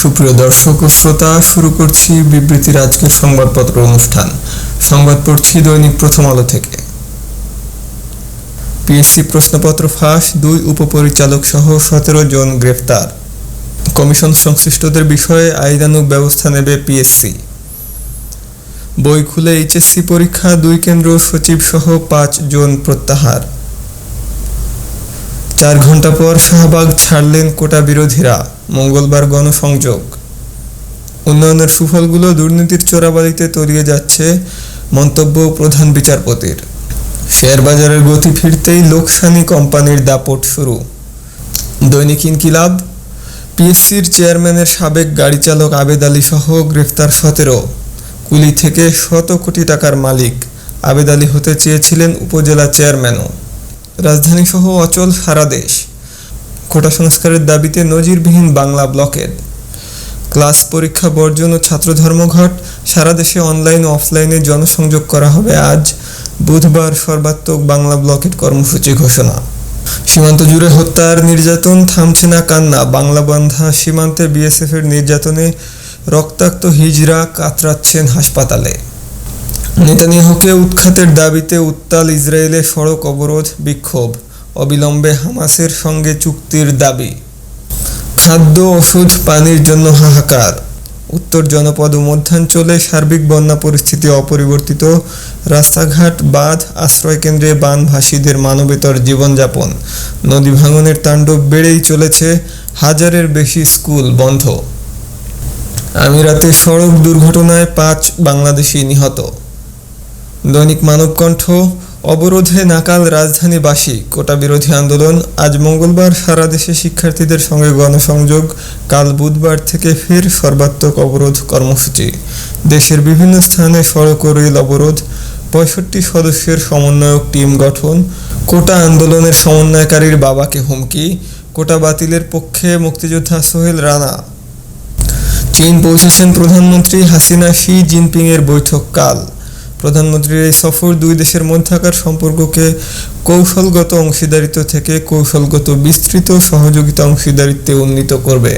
সুপ্রিয় দর্শক ও শ্রোতা, শুরু করছি বিবৃতির আজকের সংবাদপত্র অনুষ্ঠান। সংবাদ পড়ছি দৈনিক প্রথম আলো থেকে। পিএসসি প্রশ্নপত্র ফাঁস, 2 উপপরিচালক সহ 17 জন গ্রেফতার। কমিশন সংশ্লিষ্টদের বিষয়ে আইনানুগ ব্যবস্থা নেবে পিএসসি। বই খুলে এইচএসসি পরীক্ষা, 2 কেন্দ্র সচিব সহ 5 জন প্রত্যাহার। 4 ঘন্টা পর শাহবাগ ছাড়লেন কোটা বিরোধীরা, মঙ্গলবার গণসংযোগ। উন্নয়নের সুফলগুলো দুর্নীতির চোরাবালিতে তলিয়ে যাচ্ছে, মন্তব্য প্রধান বিচারপতির। শেয়ার বাজারের গতি ফিরতেই লোকসানি কোম্পানির দাপট শুরু। দৈনিক ইনকিলাব, পিএসসির চেয়ারম্যানের সাবেক গাড়ি চালক আবেদ আলী সহ গ্রেফতার 17। কুলি থেকে শত কোটি টাকার মালিক আবেদ আলী হতে চেয়েছিলেন উপজেলা চেয়ারম্যানও। রাজধানী সহ অচল সারা দেশ। কোটা সংস্কারের দাবিতে নজিরবিহীন বাংলা ব্লকেড। ক্লাস পরীক্ষা বর্জন ও ছাত্র ধর্মঘট, সারা দেশে অনলাইন ও অফলাইনে জনসংযোগ করা হবে আজ। বুধবার সর্বাত্মক বাংলা ব্লকেড কর্মসূচি ঘোষণা। সীমান্ত জুড়ে হত্যার নির্যাতন, থামছে না কান্না। বাংলাবান্ধা সীমান্তে বিএসএফের নির্যাতনে রক্তাক্ত হিজড়া কাতরাচ্ছেন হাসপাতালে। নেতানিয়াহুকে উৎখাতের দাবিতে উত্তাল ইসরায়েলে সড়ক অবরোধ, বিক্ষোভ। অবিলম্বে হামাসের সঙ্গে চুক্তির দাবি। খাদ্য, ওষুধ, পানির জন্য হাহাকার। উত্তর জনপদ ও মধ্যাঞ্চলে সার্বিক বন্যা পরিস্থিতি অপরিবর্তিত। রাস্তাঘাট, বাঁধ, আশ্রয়কেন্দ্রে বানভাসীদের মানবেতর জীবনযাপন। নদী ভাঙনের তাণ্ডব বেড়েই চলেছে, হাজারের বেশি স্কুল বন্ধ। আমিরাতে সড়ক দুর্ঘটনায় 5 বাংলাদেশি নিহত। দৈনিক মানবকণ্ঠ, অবরোধে নাকাল রাজধানীবাসী, কোটা বিরোধী আন্দোলন। আজ মঙ্গলবার সারা দেশে শিক্ষার্থীদের সঙ্গে গণসংযোগ, কাল বুধবার থেকে ফের সর্বাত্মক অবরোধ কর্মসূচি। দেশের বিভিন্ন স্থানে সড়ক ও রেল অবরোধ। 65 সদস্যের সমন্বয়ক টিম গঠন। কোটা আন্দোলনের সমন্বয়কারীর বাবাকে হুমকি। কোটা বাতিলের পক্ষে মুক্তিযোদ্ধা সোহেল রানা। চীন পৌঁছেছেন প্রধানমন্ত্রী হাসিনা, শি জিনপিংয়ের বৈঠক কাল। প্রধানমন্ত্রীর এই সফর 2 দেশের মধ্যকার সম্পর্ককে কৌশলগত অংশীদারিত্ব থেকে কৌশলগত বিস্তৃত সহযোগিতা অংশীদারিত্বে উন্নীত করবে।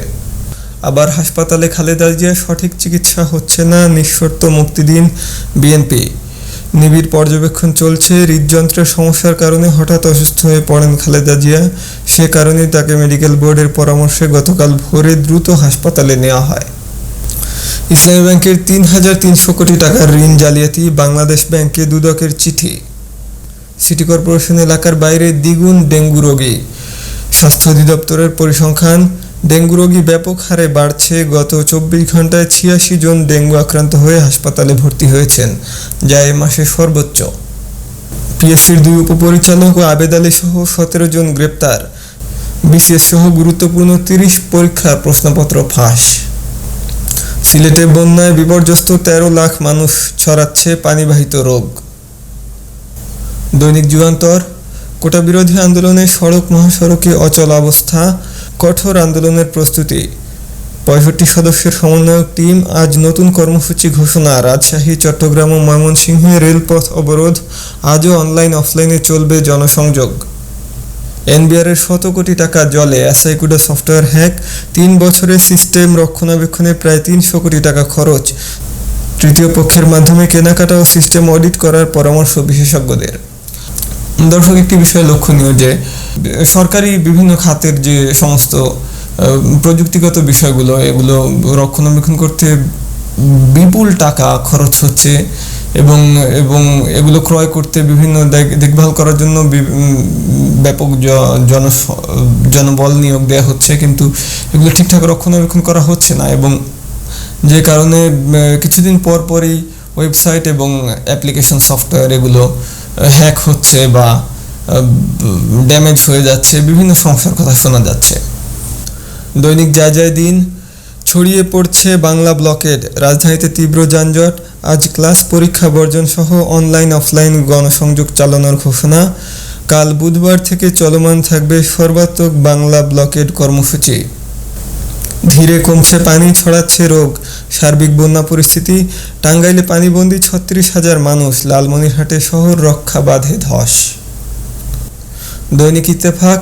আবার হাসপাতালে খালেদা জিয়া, সঠিক চিকিৎসা হচ্ছে না, নিঃশর্ত মুক্তি দিন বিএনপি। নিবিড় পর্যবেক্ষণ চলছে। হৃদযন্ত্রের সমস্যার কারণে হঠাৎ অসুস্থ হয়ে পড়েন খালেদা জিয়া। সে কারণেই তাকে মেডিকেল বোর্ডের পরামর্শে গতকাল ভোরে দ্রুত হাসপাতালে নেওয়া হয়। ইসলামী ব্যাংকের 3,300 কোটি টাকার ঋণ জালিয়াতি, বাংলাদেশ ব্যাংকে দুদকের চিঠি। সিটি কর্পোরেশন এলাকার বাইরে দ্বিগুণ ডেঙ্গু রোগী। স্বাস্থ্য অধিদপ্তরের পরিসংখ্যান, ডেঙ্গু রোগী ব্যাপক হারে বাড়ছে। গত 24 ঘন্টায় 86 জন ডেঙ্গু আক্রান্ত হয়ে হাসপাতালে ভর্তি হয়েছেন, যা এ মাসে সর্বোচ্চ। পিএসসির 2 উপপরিচালক ও আবেদ আলী সহ 17 জন গ্রেপ্তার। বিসিএস সহ গুরুত্বপূর্ণ 30 পরীক্ষার প্রশ্নপত্র ফাঁস। সিলেটে বন্যায় বিপর্যস্ত 13 লাখ মানুষ, ছড়াচ্ছে পানিবাহিত রোগ। দৈনিক যুগান্তর, কোটা বিরোধী আন্দোলনে সড়ক মহাসড়কে অচল অবস্থা, কঠোর আন্দোলনের প্রস্তুতি। 65 সদস্যের সমন্বয়ক টিম, আজ নতুন কর্মসূচি ঘোষণা। রাজশাহী, চট্টগ্রাম ও ময়মনসিংহে রেলপথ অবরোধ, আজও অনলাইন অফলাইনে চলবে জনসংযোগ। এনবিআরের 100 কোটি টাকা জলে, এসআইকুডা সফটওয়্যার হ্যাক। 3 বছরে সিস্টেম রক্ষণাবেক্ষণে প্রায় 300 কোটি টাকা খরচ। তৃতীয় পক্ষের মাধ্যমে কেনাকাটা ও সিস্টেম অডিট করার পরামর্শ বিশেষজ্ঞদের। দর্শক, একটি বিষয় লক্ষণীয় যে সরকারি বিভিন্ন খাতের যে সমস্ত প্রযুক্তিগত বিষয়গুলো, এগুলো রক্ষণাবেক্ষণ করতে বিপুল টাকা খরচ হচ্ছে এবং এগুলো ক্রয় করতে, বিভিন্ন দেখভাল করার জন্য ব্যাপক জনবল নিয়োগ দেওয়া হচ্ছে, কিন্তু এগুলো ঠিকঠাক রক্ষণাবেক্ষণ করা হচ্ছে না এবং যে কারণে কিছুদিন পরই ওয়েবসাইট এবং অ্যাপ্লিকেশন সফটওয়্যার এগুলো হ্যাক হচ্ছে বা ড্যামেজ হয়ে যাচ্ছে, বিভিন্ন সমস্যার কথা শোনা যাচ্ছে। দৈনিক যায় দিন, ছড়িয়ে পড়ছে বাংলা ব্লকেড, রাজধানীতে তীব্র যানজট। আজ ক্লাস পরীক্ষা বর্জন সহ অনলাইন অফলাইন গণসংযোগ চালানোর ঘোষণা। কাল বুধবার থেকে চলমান থাকবে সর্বাত্মক বাংলা ব্লকেড কর্মসূচি। ধীরে কমছে পানি, ছড়াচ্ছে রোগ, সার্বিক বন্যা পরিস্থিতি। টাঙ্গাইলে পানিবন্দী 36,000 মানুষ, লালমনিরহাটে শহর রক্ষা বাঁধে ধস। দৈনিক ইত্তেফাক,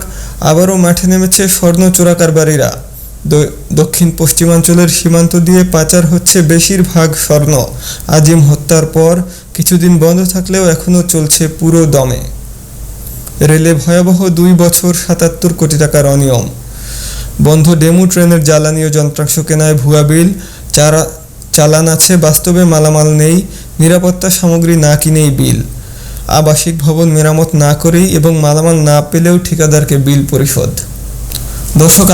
আবারও মাঠে নেমেছে স্বর্ণ চোরাকারবারীরা। দক্ষিণ পশ্চিমাঞ্চলের সীমান্ত দিয়ে পাচার হচ্ছে বেশিরভাগ স্বর্ণ। আজিম হত্যার পর কিছুদিন বন্ধ থাকলেও এখনও চলছে পুরো দমে। রেলে ভয়াবহ 2 বছর 77 কোটি টাকার অনিয়ম। বন্ধ ডেমু ট্রেনের জ্বালানি ও যন্ত্রাংশ কেনায় ভুয়া বিল, চালান আছে বাস্তবে মালামাল নেই, নিরাপত্তা সামগ্রী না কিনেই বিল, আবাসিক ভবন মেরামত না করেই এবং মালামাল না পেলেও ঠিকাদারকে বিল পরিশোধ। দর্শক,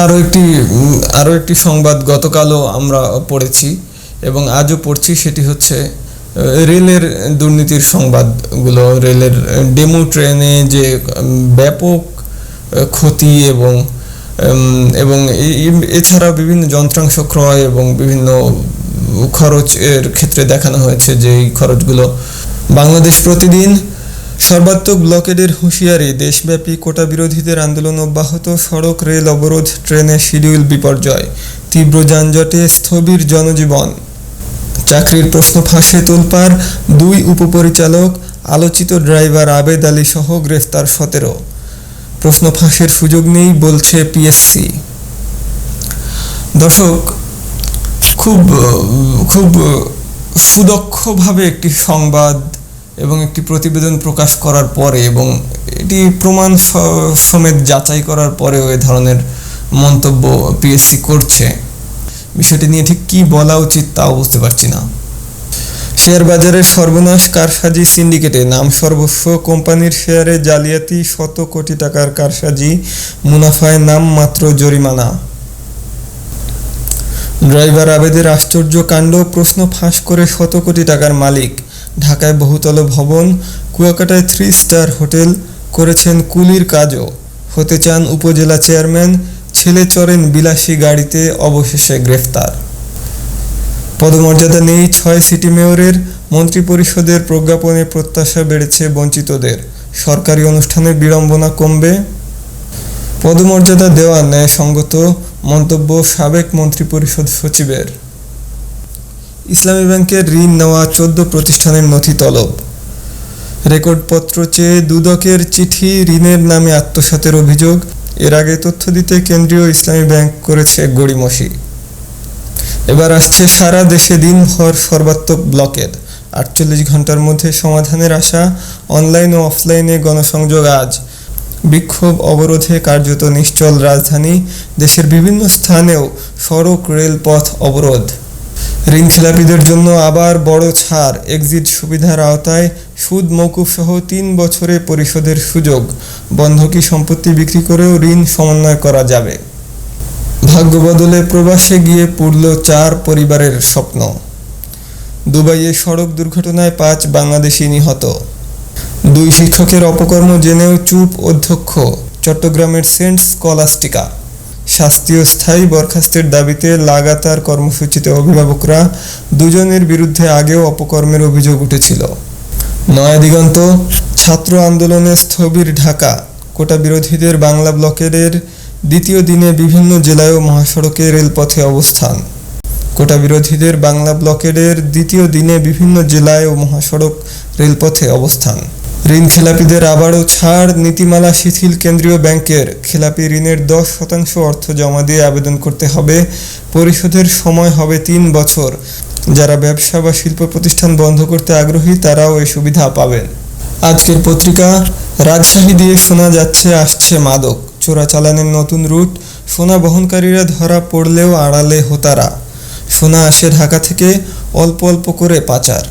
আরও একটি সংবাদ গতকালও আমরা পড়েছি এবং আজও পড়ছি, সেটি হচ্ছে রেলের দুর্নীতির সংবাদগুলো। রেলের ডেমু ট্রেনে যে ব্যাপক ক্ষতি এবং এছাড়া বিভিন্ন যন্ত্রাংশ ক্রয় এবং বিভিন্ন খরচের ক্ষেত্রে দেখানো হয়েছে যে এই খরচগুলো। বাংলাদেশ প্রতিদিন সর্বাত্মক ব্লকেডের হুঁশিয়ারি, দেশব্যাপী কোটা বিরোধীদের আন্দোলন অব্যাহত, সড়ক রেল অবরোধ, ট্রেনে শিডিউল বিপর্যয়, তীব্র যানজটে স্থবির জনজীবন। চাকরির প্রশ্ন ফাঁসে তোলপাড়, 2 উপপরিচালক, আলোচিত ড্রাইভার আবেদ আলী সহ গ্রেফতার 17। প্রশ্ন ফাঁসের সুযোগ নেই বলছে পিএসসি। দর্শক, খুব সুদক্ষভাবে একটি সংবাদ এবং একটি প্রতিবেদন প্রকাশ করার পরে এবং এটি প্রমাণ সমেত যাচাই করার পরেও এ ধরনের মন্তব্য পিএসসি করছে, বিষয়টি নিয়ে ঠিক কী বলা উচিত তাও বুঝতে পারছি না। শেয়ার বাজারের সর্বনাশ, কারসাজি সিন্ডিকেটে নাম সর্বস্ব, কোম্পানির শেয়ারে জালিয়াতি, 100 কোটি টাকার কারসাজি, মুনাফায় নাম মাত্র জরিমানা। ড্রাইভার আবেদের আশ্চর্য কাণ্ড, প্রশ্ন ফাঁস করে 100 কোটি টাকার মালিক। ঢাকায় বহুতল ভবন, কুয়াকাটায় 3 স্টার হোটেল করেছেন কুলির কাজও। হতে চান উপজেলা চেয়ারম্যান, ছেলে চড়েন বিলাসী গাড়িতে, অবশেষে গ্রেফতার। পদমর্যাদা নেই 6 সিটি মেয়রের, মন্ত্রিপরিষদের প্রজ্ঞাপনে প্রত্যাশা বেড়েছে বঞ্চিতদের। সরকারি অনুষ্ঠানে বিড়ম্বনা কমবে। পদমর্যাদা দেওয়া ন্যায়সঙ্গত মন্তব্য সাবেক মন্ত্রিপরিষদ সচিবের। ইসলামী ব্যাংকের ঋণ নেওয়া 14 প্রতিষ্ঠানের নথি তলব। রেকর্ডপত্র চেয়ে দুদকের চিঠি, ঋণের নামে আত্মসাতের অভিযোগ। এর আগে তথ্য দিতে কেন্দ্রীয় ইসলামী ব্যাংক করেছে গড়িমসি। এবার আসছে সারা দেশে দিনভর সর্বাত্মক ব্লকেড, 48 ঘন্টার মধ্যে সমাধানের আশা। অনলাইন ও অফলাইনে গণসংযোগ আজ। বিক্ষোভ অবরোধে কার্যত নিশ্চল রাজধানী, দেশের বিভিন্ন স্থানেও সড়ক রেলপথ অবরোধ। ঋণখেলাপিদের জন্য আবার বড় ছাড়, এক্সিট সুবিধার আওতায় সুদ মওকুফ সহ 3 বছরে পরিশোধের সুযোগ। বন্ধকি সম্পত্তি বিক্রি করেও ঋণ সমন্বয় করা যাবে। ভাগ্য বদলে প্রবাসে গিয়ে পুড়ল 4 পরিবারের স্বপ্ন। দুবাইয়ে সড়ক দুর্ঘটনায় 5 বাংলাদেশি নিহত। 2 শিক্ষকের অপকর্ম জেনেও চুপ অধ্যক্ষ। চট্টগ্রামের সেন্ট স্কলাস্টিকা। শাস্তি ও স্থায়ী বরখাস্তের দাবিতে লাগাতার কর্মসূচিতে অভিভাবকরা। 2 জনের বিরুদ্ধে আগেও অপকর্মের অভিযোগ উঠেছিল। নয়াদিগন্ত, ছাত্র আন্দোলনে স্থবির ঢাকা। কোটা বিরোধীদের বাংলা ব্লকেডের দ্বিতীয় দিনে বিভিন্ন জেলায় ও মহাসড়কে রেলপথে অবস্থান। কোটা বিরোধীদের বাংলা ব্লকেডের দ্বিতীয় দিনে বিভিন্ন জেলায় ও মহাসড়ক রেলপথে অবস্থান। ঋণ খেলাপিদের আবারও ছাড়, নীতিমালা শিথিল কেন্দ্রীয় ব্যাংকের। খেলাপি ঋণের 10% অর্থ জমা দিয়ে আবেদন করতে হবে। পরিশোধের সময় হবে 3 বছর। যারা ব্যবসা বা শিল্প প্রতিষ্ঠান বন্ধ করতে আগ্রহী তারাও এই সুবিধা পাবেন। আজকের পত্রিকা, রাজশাহী দিয়ে শোনা যাচ্ছে আসছে মাদক, চোরাচালানের নতুন রুট। সোনা বহনকারীরা ধরা পড়লেও আড়ালে হোতারা। সোনা আসে ঢাকা থেকে, অল্প অল্প করে পাচার।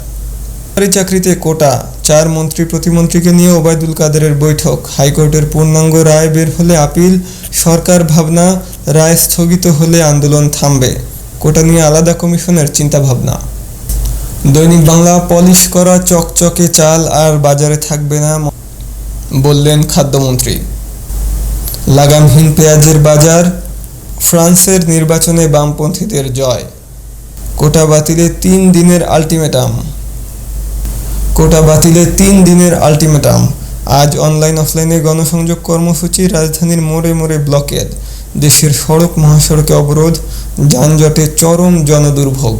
সরকারি চাকরিতে কোটা, 4 মন্ত্রী প্রতিমন্ত্রীকে নিয়ে ওবায়দুল কাদেরের বৈঠক। হাইকোর্টের পূর্ণাঙ্গ রায় বের হলে আপিল। সরকার ভাবনা, রায় স্থগিত হলে আন্দোলন থামবে। কোটা নিয়ে আলাদা কমিশনের চিন্তাভাবনা। দৈনিক বাংলা, পলিশ করা চকচকে চাল আর বাজারে থাকবে না বললেন খাদ্যমন্ত্রী। লাগামহীন পেঁয়াজের বাজার। ফ্রান্সের নির্বাচনে বামপন্থীদের জয়। কোটা বাতিলে 3 দিনের আলটিমেটাম। আজ অনলাইন অফলাইনে গণসংযোগ কর্মসূচি। রাজধানীর মোড়ে মোড়ে ব্লকেড। দেশের সড়ক মহাসড়কে অবরোধ, যানজটে চরম জনদুর্ভোগ।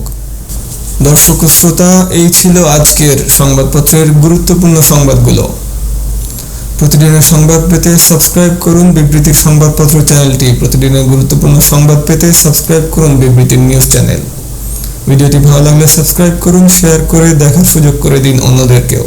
দর্শক ও শ্রোতা, এই ছিল আজকের সংবাদপত্রের গুরুত্বপূর্ণ সংবাদগুলো। প্রতিদিনের সংবাদ পেতে সাবস্ক্রাইব করুন বিবৃতির সংবাদপত্র চ্যানেলটি। প্রতিদিনের গুরুত্বপূর্ণ সংবাদ পেতে সাবস্ক্রাইব করুন বিবৃতির নিউজ চ্যানেল। ভিডিওটি ভালো লাগলে সাবস্ক্রাইব করুন, শেয়ার করে দেখার সুযোগ করে দিন অন্যদেরকেও।